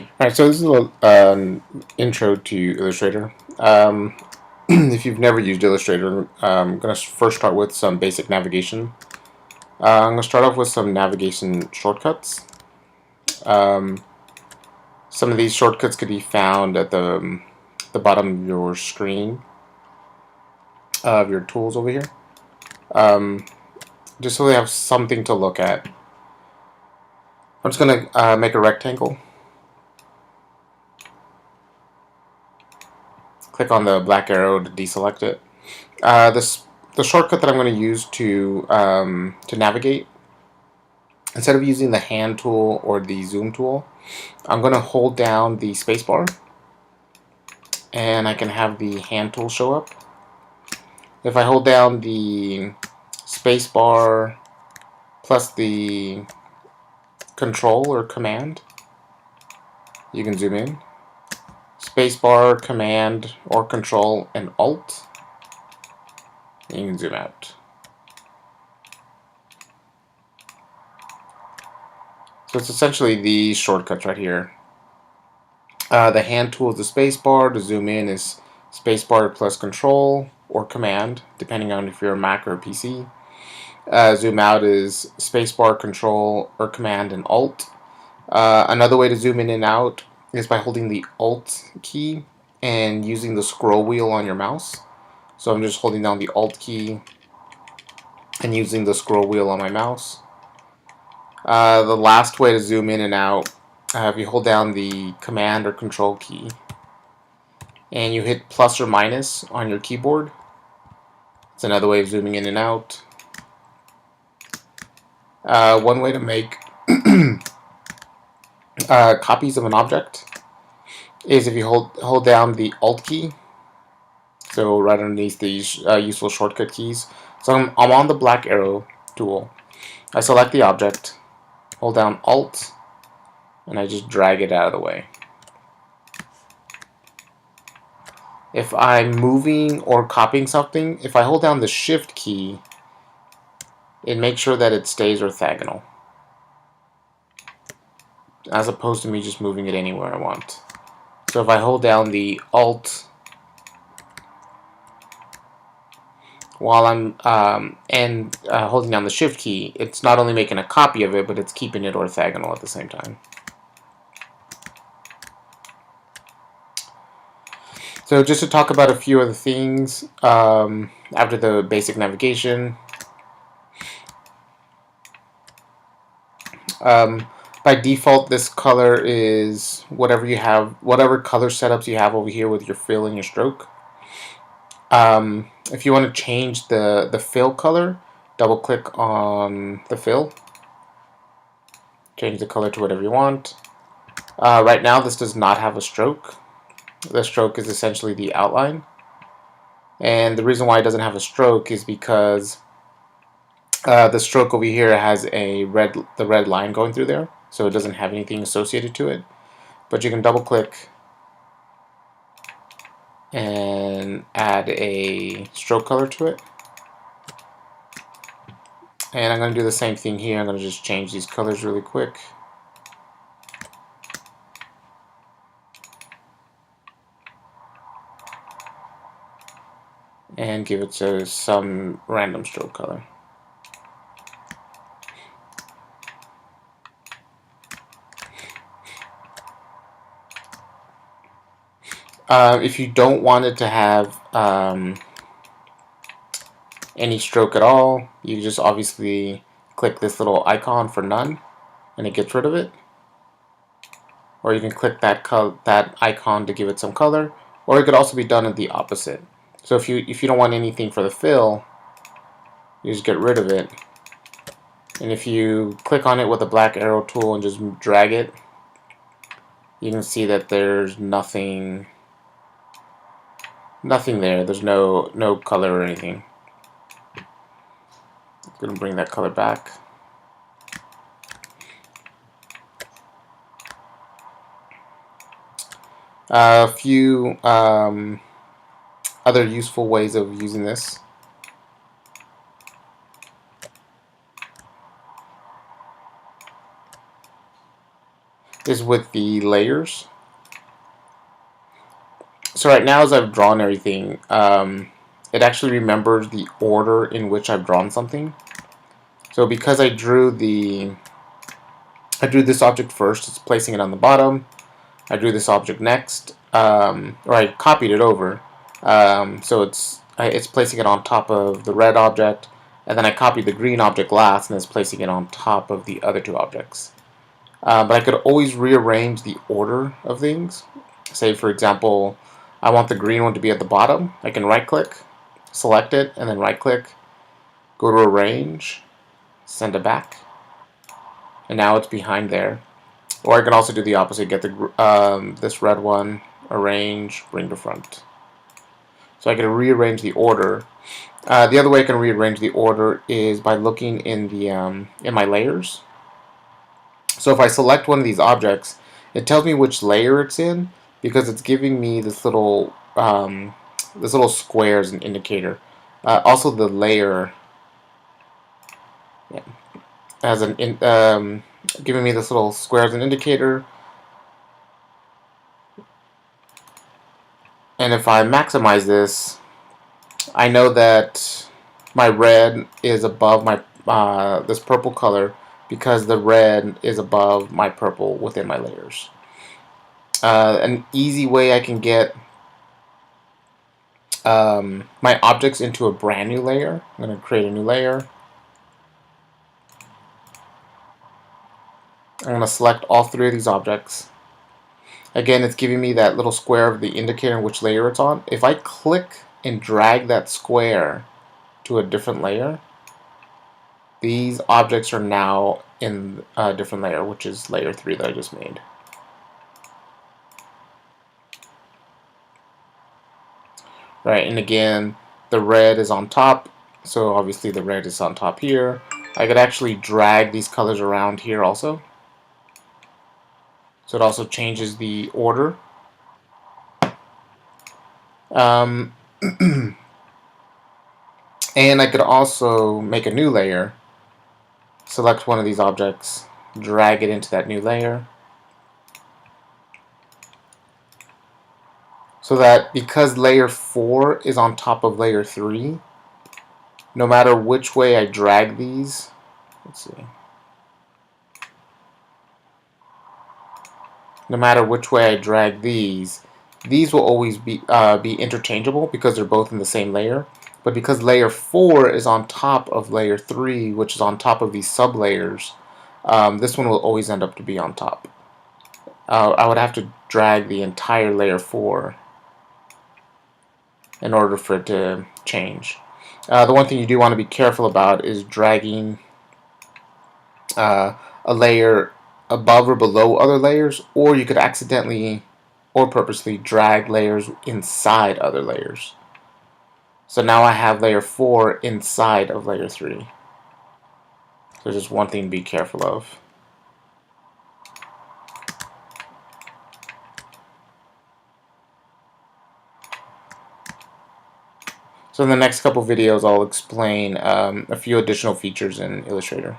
Alright, so this is a little intro to Illustrator. If you've never used Illustrator, I'm going to first start with some basic navigation. I'm going to start off with some navigation shortcuts. Um, some of these shortcuts could be found at the bottom of your screen of your tools over here. Just so we have something to look at. I'm just going to make a rectangle. Click on the black arrow to deselect it. The shortcut that I'm going to use to navigate, instead of using the hand tool or the zoom tool, I'm going to hold down the spacebar, and I can have the hand tool show up. If I hold down the spacebar plus the control or command, you can zoom in. Spacebar, command, or control, and alt, and you can zoom out. So it's essentially these shortcuts right here. The hand tool is the spacebar. To zoom in is spacebar plus control or command, depending on if you're a Mac or a PC. Zoom out is spacebar, control, or command and alt. Another way to zoom in and out is by holding the alt key and using the scroll wheel on your mouse. So I'm just holding down the alt key and using the scroll wheel on my mouse. The last way to zoom in and out, if you hold down the command or control key and you hit plus or minus on your keyboard, it's another way of zooming in and out. One way to make copies of an object is if you hold down the alt key, so right underneath these useful shortcut keys. So I'm on the black arrow tool. I select the object, hold down alt, and I just drag it out of the way. If I'm moving or copying something, if I hold down the shift key, it makes sure that it stays orthogonal, as opposed to me just moving it anywhere I want. So if I hold down the alt while I'm holding down the shift key, it's not only making a copy of it, but it's keeping it orthogonal at the same time. So just to talk about a few other things after the basic navigation. By default, this color is whatever you have, whatever color setups you have over here with your fill and your stroke. If you want to change the fill color, double click on the fill. Change the color to whatever you want. Right now, this does not have a stroke. The stroke is essentially the outline. And the reason why it doesn't have a stroke is because the stroke over here has the red line going through there, so it doesn't have anything associated to it. But you can double click and add a stroke color to it. And I'm going to do the same thing here. I'm going to just change these colors really quick. And give it to some random stroke color. If you don't want it to have any stroke at all, you just obviously click this little icon for none, and it gets rid of it. Or you can click that icon to give it some color, or it could also be done at the opposite. So if you don't want anything for the fill, you just get rid of it. And if you click on it with the black arrow tool and just drag it, you can see that there's nothing there. There's no color or anything. I'm going to bring that color back. A few other useful ways of using this. is with the layers. So right now, as I've drawn everything, it actually remembers the order in which I've drawn something. So because I drew this object first, it's placing it on the bottom. I drew this object next, or I copied it over. So it's placing it on top of the red object, and then I copied the green object last, and it's placing it on top of the other two objects. But I could always rearrange the order of things. Say, for example, I want the green one to be at the bottom. I can right-click, select it, and then right-click, go to Arrange, send it back, and now it's behind there. Or I can also do the opposite, get this red one, arrange, bring to front. So I can rearrange the order. The other way I can rearrange the order is by looking in my layers. So if I select one of these objects, it tells me which layer it's in because it's giving me this little square as an indicator. Also, the layer, yeah, as giving me this little square as an indicator. And if I maximize this, I know that my red is above my this purple color because the red is above my purple within my layers. An easy way I can get my objects into a brand new layer. I'm going to create a new layer. I'm going to select all three of these objects. Again, it's giving me that little square of the indicator in which layer it's on. If I click and drag that square to a different layer, these objects are now in a different layer, which is layer 3 that I just made. Right, and again, the red is on top, so obviously the red is on top here. I could actually drag these colors around here also. So it also changes the order. And I could also make a new layer, select one of these objects, drag it into that new layer. So that because layer 4 is on top of layer 3, no matter which way I drag these, let's see. No matter which way I drag these will always be interchangeable because they're both in the same layer. But because layer 4 is on top of layer 3, which is on top of these sublayers, this one will always end up to be on top. I would have to drag the entire layer 4 in order for it to change. The one thing you do want to be careful about is dragging a layer above or below other layers, or you could accidentally or purposely drag layers inside other layers. So now I have layer 4 inside of layer 3. So just one thing to be careful of. So in the next couple videos, I'll explain a few additional features in Illustrator.